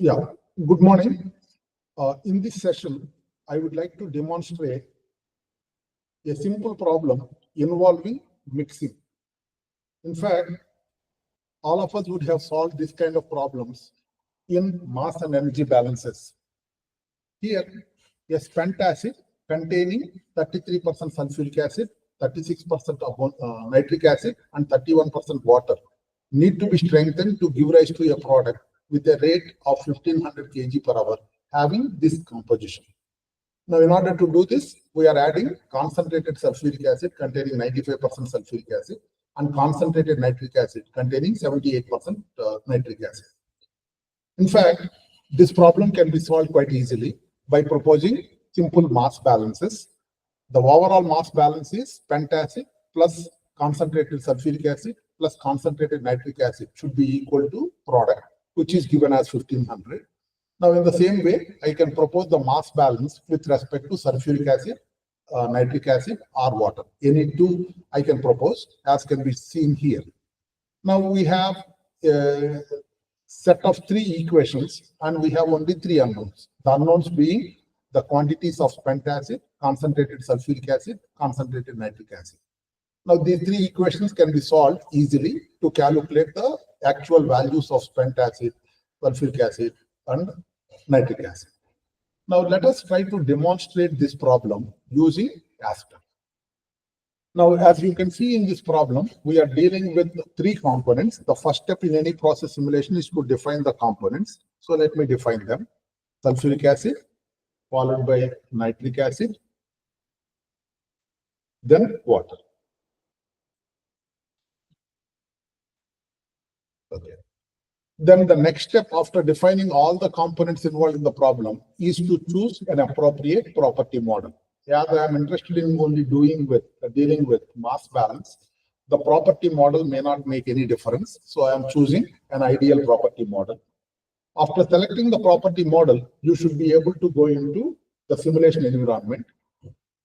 Yeah, good morning. In this session, I would like to demonstrate a simple problem involving mixing. In fact, all of us would have solved this kind of problems in mass and energy balances. Here, a spent acid containing 33% sulfuric acid, 36% of nitric acid, and 31% water need to be strengthened to give rise to a product with a rate of 1500 kg per hour having this composition. Now, in order to do this, we are adding concentrated sulfuric acid containing 95% sulfuric acid and concentrated nitric acid containing 78% nitric acid. In fact, this problem can be solved quite easily by proposing simple mass balances. The overall mass balance is spent acid plus concentrated sulfuric acid plus concentrated nitric acid should be equal to product, which is given as 1500. Now, in the same way, I can propose the mass balance with respect to sulfuric acid, nitric acid, or water. Any two I can propose, as can be seen here. Now, we have a set of three equations, and we have only three unknowns. The unknowns being the quantities of spent acid, concentrated sulfuric acid, concentrated nitric acid. Now, these three equations can be solved easily to calculate the actual values of spent acid, sulfuric acid, and nitric acid. Now, let us try to demonstrate this problem using Aspen. Now, as you can see in this problem, we are dealing with three components. The first step in any process simulation is to define the components. So let me define them. Sulfuric acid, followed by nitric acid, then water. Okay. Then the next step after defining all the components involved in the problem is to choose an appropriate property model. As I am interested in only dealing with mass balance, the property model may not make any difference. So I am choosing an ideal property model. After selecting the property model, you should be able to go into the simulation environment,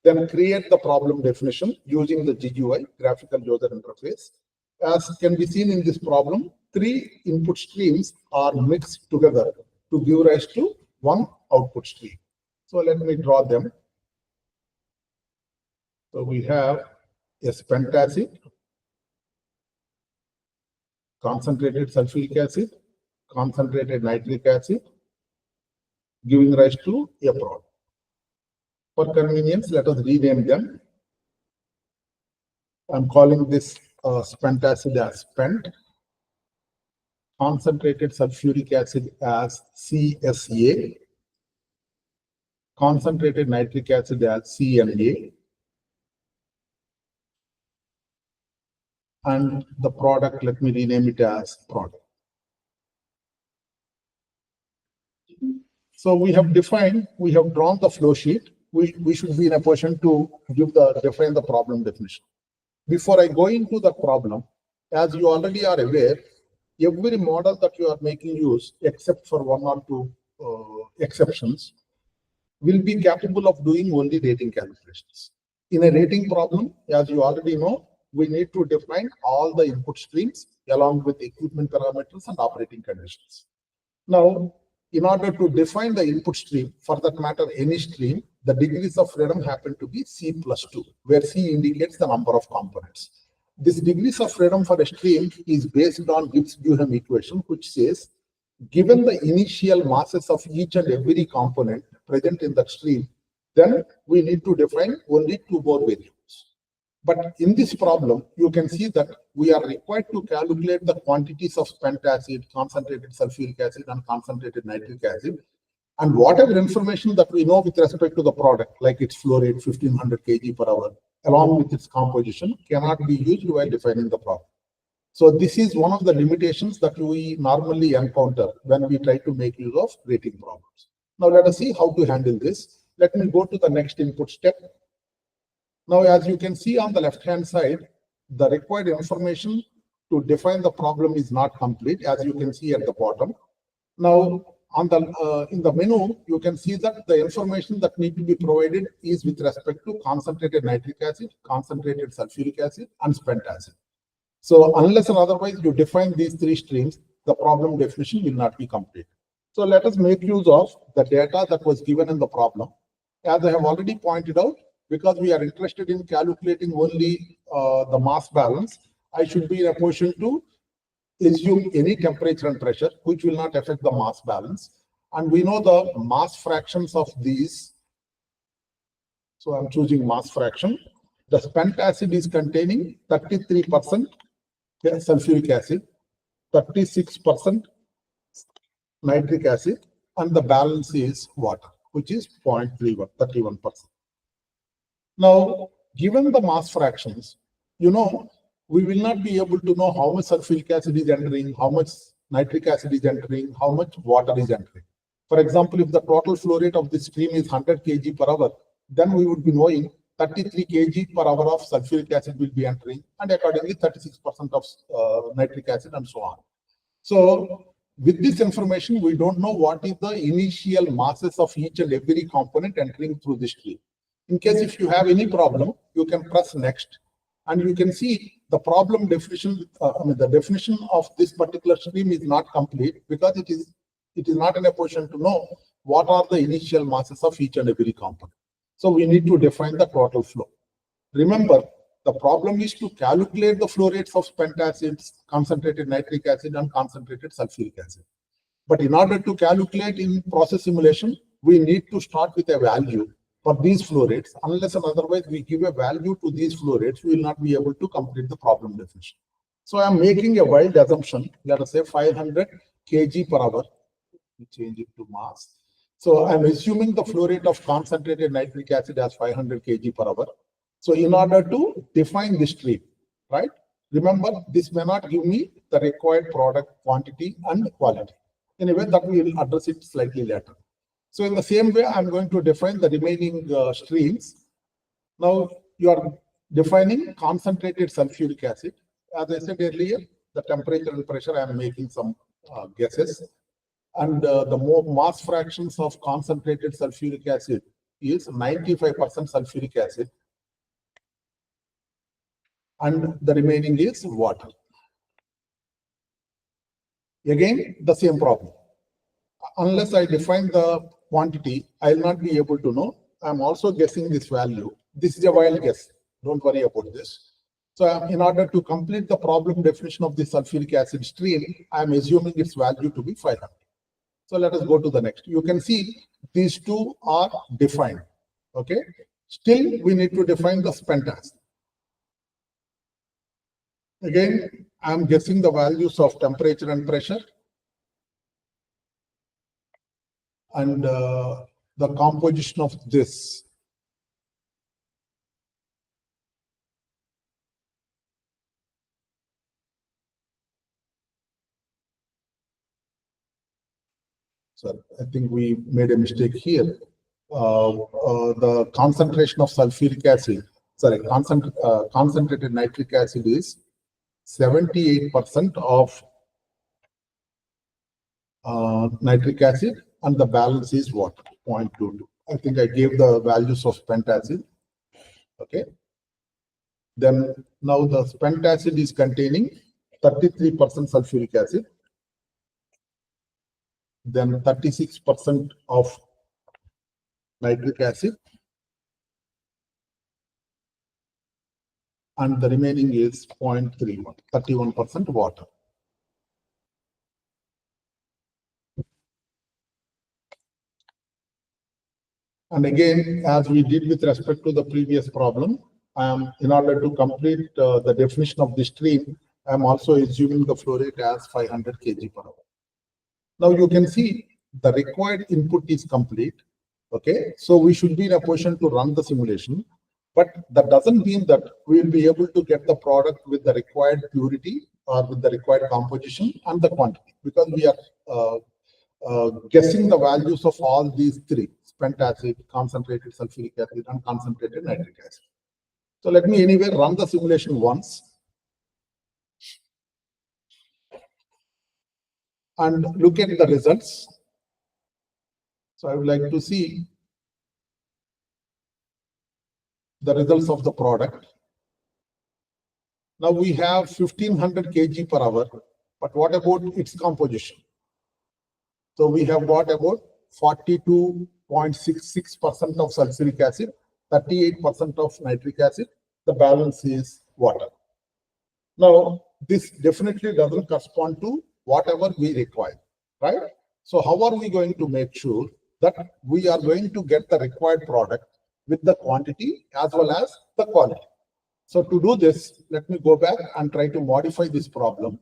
then create the problem definition using the GUI, graphical user interface. As can be seen in this problem, three input streams are mixed together to give rise to one output stream. So let me draw them. So we have a spent acid, concentrated sulfuric acid, concentrated nitric acid, giving rise to a product. For convenience, let us rename them. I'm calling this spent acid as spent, concentrated sulfuric acid as CSA, concentrated nitric acid as CNA, and the product, let me rename it as product. So we have drawn the flow sheet. We should be in a position to define the problem definition. Before I go into the problem, as you already are aware, every model that you are making use, except for one or two exceptions, will be capable of doing only rating calculations. In a rating problem, as you already know, we need to define all the input streams along with equipment parameters and operating conditions. Now, in order to define the input stream, for that matter, any stream, the degrees of freedom happen to be C plus 2, where C indicates the number of components. This degrees of freedom for a stream is based on Gibbs-Duhem equation, which says, given the initial masses of each and every component present in that stream, then we need to define only two more variables. But in this problem, you can see that we are required to calculate the quantities of spent acid, concentrated sulfuric acid, and concentrated nitric acid. And whatever information that we know with respect to the product, like its flow rate, 1500 kg per hour, along with its composition, cannot be used while defining the problem. So this is one of the limitations that we normally encounter when we try to make use of rating problems. Now let us see how to handle this. Let me go to the next input step. Now, as you can see on the left-hand side, the required information to define the problem is not complete, as you can see at the bottom. Now, on the in the menu, you can see that the information that need to be provided is with respect to concentrated nitric acid, concentrated sulfuric acid, and spent acid. So, unless and otherwise you define these three streams, the problem definition will not be complete. So let us make use of the data that was given in the problem. As I have already pointed out, because we are interested in calculating only the mass balance, I should be in a position to assume any temperature and pressure, which will not affect the mass balance. And we know the mass fractions of these. So I'm choosing mass fraction. The spent acid is containing 33% sulfuric acid, 36% nitric acid, and the balance is water, which is 0.31, 31%. Now, given the mass fractions, we will not be able to know how much sulfuric acid is entering, how much nitric acid is entering, how much water is entering. For example, if the total flow rate of the stream is 100 kg per hour, then we would be knowing 33 kg per hour of sulfuric acid will be entering, and accordingly 36% of nitric acid, and so on. So with this information, we don't know what is the initial masses of each and every component entering through the stream. In case if you have any problem, you can press next, and you can see the problem definition. The definition of this particular stream is not complete because it is not in a position to know what are the initial masses of each and every component. So we need to define the total flow. Remember, the problem is to calculate the flow rates of spent acids, concentrated nitric acid, and concentrated sulfuric acid. But in order to calculate in process simulation, we need to start with a value for these flow rates. Unless and otherwise we give a value to these flow rates, we will not be able to complete the problem definition. So I am making a wild assumption, let us say 500 kg per hour. We change it to mass. So I'm assuming the flow rate of concentrated nitric acid as 500 kg per hour. So in order to define this stream, right? Remember, this may not give me the required product quantity and quality. Anyway, that we will address it slightly later. So in the same way, I'm going to define the remaining streams. Now you are defining concentrated sulfuric acid. As I said earlier, the temperature and pressure, I am making some guesses. And the more mass fractions of concentrated sulfuric acid is 95% sulfuric acid, and the remaining is water. Again, the same problem. Unless I define the quantity, I will not be able to know. I'm also guessing this value. This is a wild guess. Don't worry about this. So in order to complete the problem definition of the sulfuric acid stream, I'm assuming its value to be 500. So let us go to the next. You can see these two are defined. Okay. Still, we need to define the spent acid. Again, I'm guessing the values of temperature and pressure, and the composition of this. So I think we made a mistake here. The concentration of sulfuric acid, concentrated nitric acid is 78% of nitric acid, and the balance is what? 0.22. I think I gave the values of spent acid. Okay. Then now the spent acid is containing 33% sulfuric acid, then 36% of nitric acid, and the remaining is 0.31, 31% water. And again, as we did with respect to the previous problem, in order to complete the definition of the stream, I am also assuming the flow rate as 500 kg per hour. Now you can see the required input is complete. Okay, so we should be in a position to run the simulation, but that doesn't mean that we will be able to get the product with the required purity or with the required composition and the quantity, because we are guessing the values of all these three: spent acid, concentrated sulfuric acid, and concentrated nitric acid. So let me anyway run the simulation once and look at the results. So I would like to see the results of the product. Now we have 1500 kg per hour, but what about its composition? So we have got about 42.66% of sulfuric acid, 38% of nitric acid. The balance is water. Now, this definitely doesn't correspond to whatever we require, right? So how are we going to make sure that we are going to get the required product with the quantity as well as the quality? So to do this, let me go back and try to modify this problem.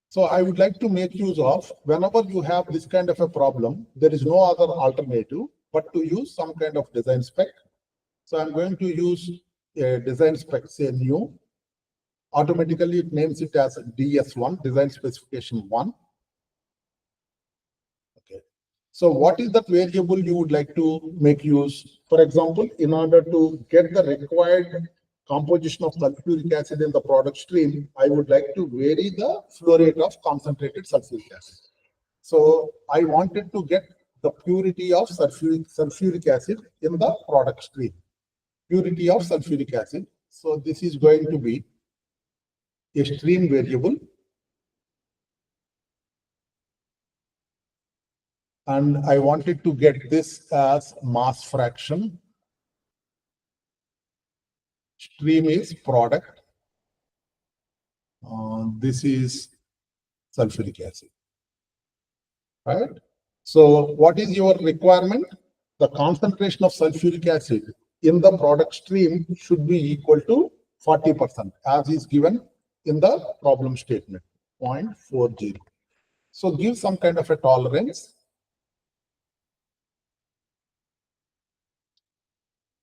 So I would like to make use of, whenever you have this kind of a problem, there is no other alternative but to use some kind of design spec. So I'm going to use a design spec, say new. Automatically it names it as DS1, design specification 1. Okay. So what is that variable you would like to make use? For example, in order to get the required composition of sulfuric acid in the product stream, I would like to vary the flow rate of concentrated sulfuric acid. So I wanted to get the purity of sulfuric acid in the product stream. Purity of sulfuric acid. So this is going to be a stream variable. And I wanted to get this as mass fraction. Stream is product. This is sulfuric acid. Right? So what is your requirement? The concentration of sulfuric acid in the product stream should be equal to 40%, as is given in the problem statement, 0.40. So give some kind of a tolerance.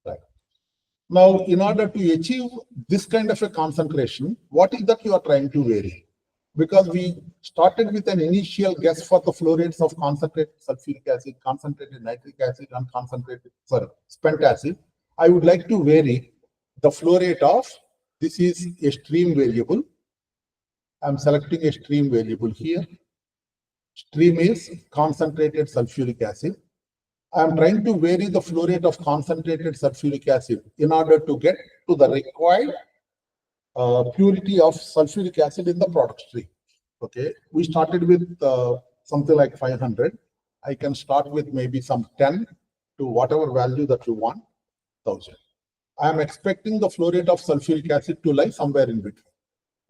Right. Now, in order to achieve this kind of a concentration, what is that you are trying to vary? Because we started with an initial guess for the flow rates of concentrated sulfuric acid, concentrated nitric acid, and spent acid. I would like to vary the flow rate of, this is a stream variable. I'm selecting a stream variable here. Stream is concentrated sulfuric acid. I'm trying to vary the flow rate of concentrated sulfuric acid in order to get to the required purity of sulfuric acid in the product stream. Okay, we started with something like 500. I can start with maybe some 10 to whatever value that you want, 1000. I am expecting the flow rate of sulfuric acid to lie somewhere in between.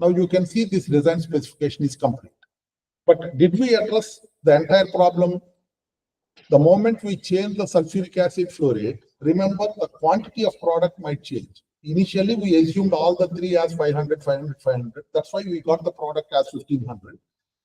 Now you can see this design specification is complete. But did we address the entire problem? The moment we change the sulfuric acid flow rate, remember the quantity of product might change. Initially, we assumed all the three as 500, 500, 500. That's why we got the product as 1500.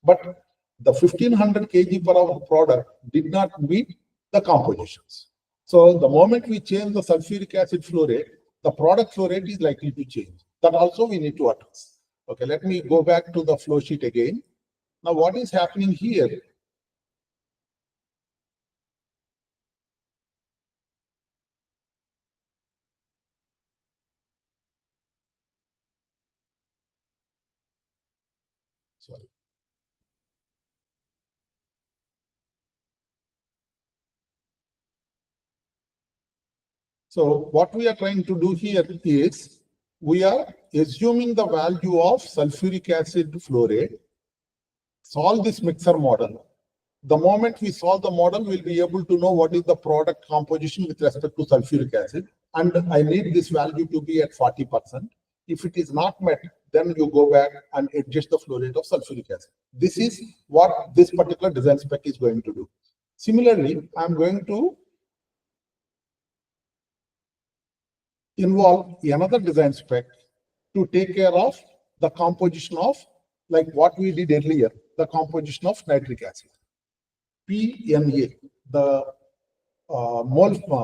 But the 1500 kg per hour product did not meet the compositions. So the moment we change the sulfuric acid flow rate, the product flow rate is likely to change. That also we need to address. Okay, let me go back to the flow sheet again. Now, what is happening here? Sorry. So what we are trying to do here is we are assuming the value of sulfuric acid flow rate, solve this mixer model. The moment we solve the model, we'll be able to know what is the product composition with respect to sulfuric acid. And I need this value to be at 40%. If it is not met, then you go back and adjust the flow rate of sulfuric acid. This is what this particular design spec is going to do. Similarly, I'm going to involve another design spec to take care of the composition of, like what we did earlier, the composition of nitric acid. PNA, the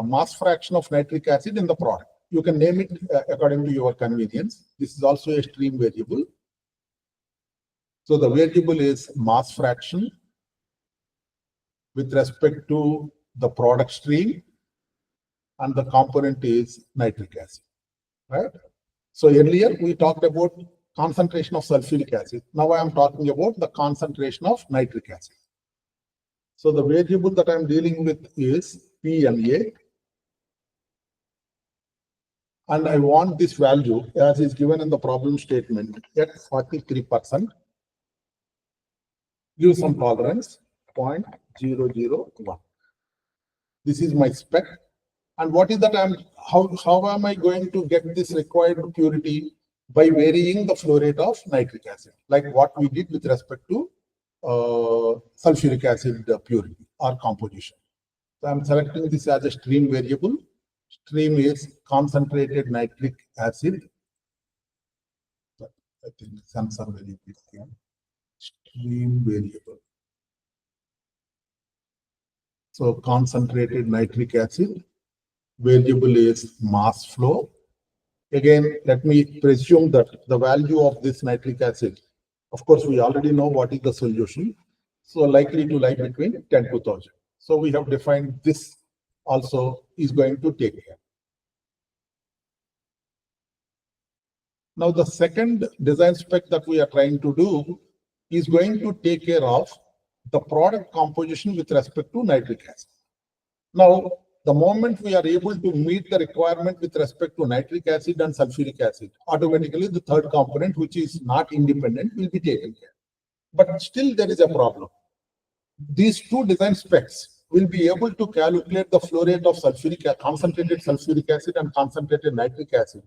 mass fraction of nitric acid in the product. You can name it according to your convenience. This is also a stream variable. So the variable is mass fraction with respect to the product stream, and the component is nitric acid, right? So earlier we talked about concentration of sulfuric acid. Now I am talking about the concentration of nitric acid. So the variable that I'm dealing with is PNA. And I want this value, as is given in the problem statement, at 43%. give some tolerance 0.001. This is my spec. And what is that? How am I going to get this required purity? By varying the flow rate of nitric acid, like what we did with respect to sulfuric acid purity or composition. So I'm selecting this as a stream variable. Stream is concentrated nitric acid. I think sensor variable. Stream variable. So concentrated nitric acid. Variable is mass flow. Again, let me presume that the value of this nitric acid, of course, we already know what is the solution. So likely to lie between 10 to 1000. So we have defined this also is going to take care. Now, the second design spec that we are trying to do is going to take care of the product composition with respect to nitric acid. Now, the moment we are able to meet the requirement with respect to nitric acid and sulfuric acid, automatically the third component, which is not independent, will be taken care. But still there is a problem. These two design specs will be able to calculate the flow rate of concentrated sulfuric acid and concentrated nitric acid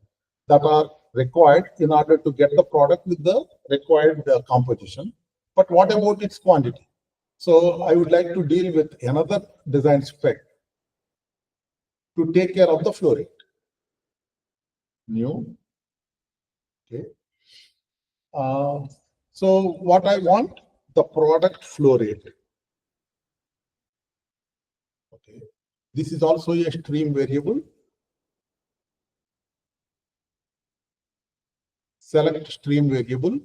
that are required in order to get the product with the required composition. But what about its quantity? So I would like to deal with another design spec to take care of the flow rate. New. Okay. So what I want, the product flow rate. Okay. This is also a stream variable. Select stream variable.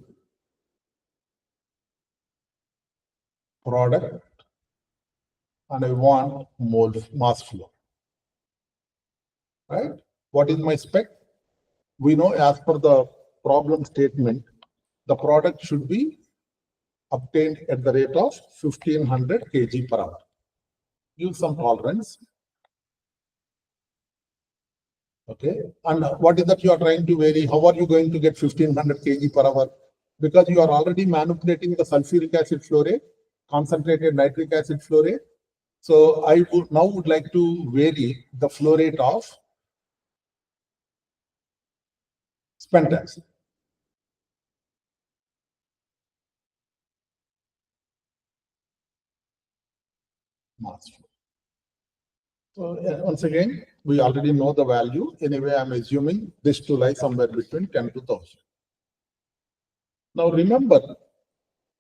Product. And I want mole mass flow. Right? What is my spec? We know as per the problem statement, the product should be obtained at the rate of 1500 kg per hour. Use some tolerance. Okay. And what is that you are trying to vary? How are you going to get 1500 kg per hour? Because you are already manipulating the sulfuric acid flow rate, concentrated nitric acid flow rate. So I would like to vary the flow rate of spent acid. Mass flow. So once again, we already know the value. Anyway, I'm assuming this to lie somewhere between 10 to 1000. Now remember,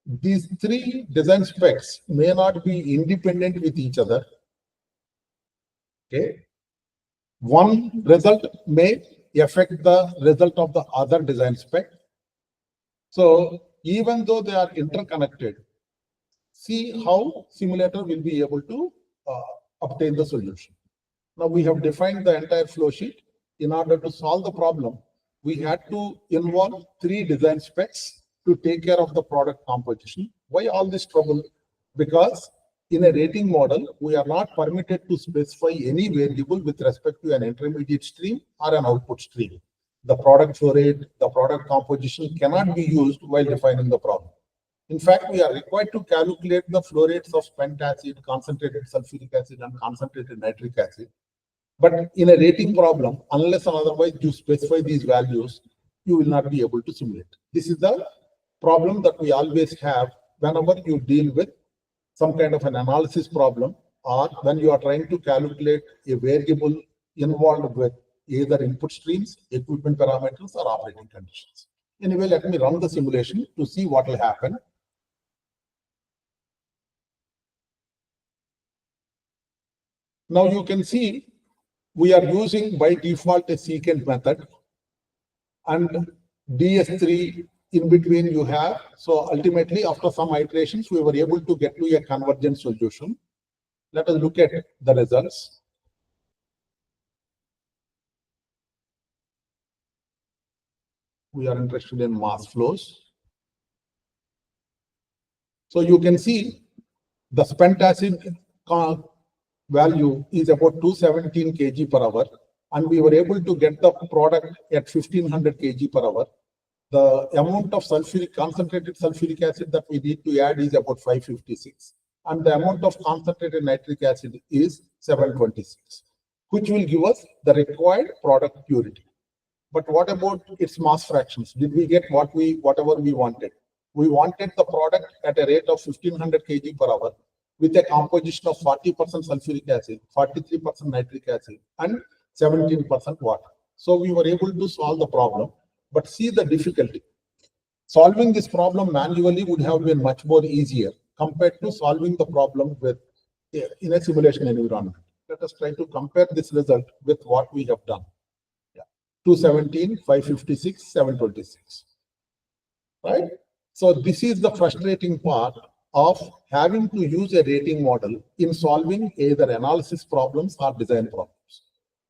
these three design specs may not be independent with each other. Okay. One result may affect the result of the other design spec. So even though they are interconnected, see how simulator will be able to obtain the solution. Now we have defined the entire flow sheet. In order to solve the problem, we had to involve three design specs to take care of the product composition. Why all this trouble? Because in a rating model, we are not permitted to specify any variable with respect to an intermediate stream or an output stream. The product flow rate, the product composition cannot be used while defining the problem. In fact, we are required to calculate the flow rates of spent acid, concentrated sulfuric acid, and concentrated nitric acid. But in a rating problem, unless and otherwise you specify these values, you will not be able to simulate. This is the problem that we always have whenever you deal with some kind of an analysis problem, or when you are trying to calculate a variable involved with either input streams, equipment parameters, or operating conditions. Anyway, let me run the simulation to see what will happen. Now you can see we are using by default a secant method, and DS3 in between you have. So ultimately, after some iterations, we were able to get to a convergent solution. Let us look at the results. We are interested in mass flows. So you can see the spent acid value is about 217 kg per hour, and we were able to get the product at 1500 kg per hour. the amount of concentrated sulfuric acid that we need to add is about 556. And the amount of concentrated nitric acid is 726, which will give us the required product purity. But what about its mass fractions? Did we get whatever we wanted? We wanted the product at a rate of 1500 kg per hour with a composition of 40% sulfuric acid, 43% nitric acid, and 17% water. So we were able to solve the problem. But see the difficulty. Solving this problem manually would have been much more easier compared to solving the problem in a simulation environment. Let us try to compare this result with what we have done. 217, 556, 726. Right? So this is the frustrating part of having to use a rating model in solving either analysis problems or design problems.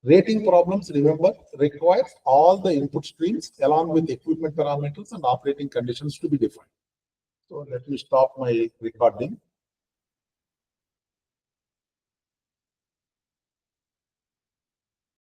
Rating problems, remember, requires all the input streams along with equipment parameters and operating conditions to be defined. So let me stop my recording.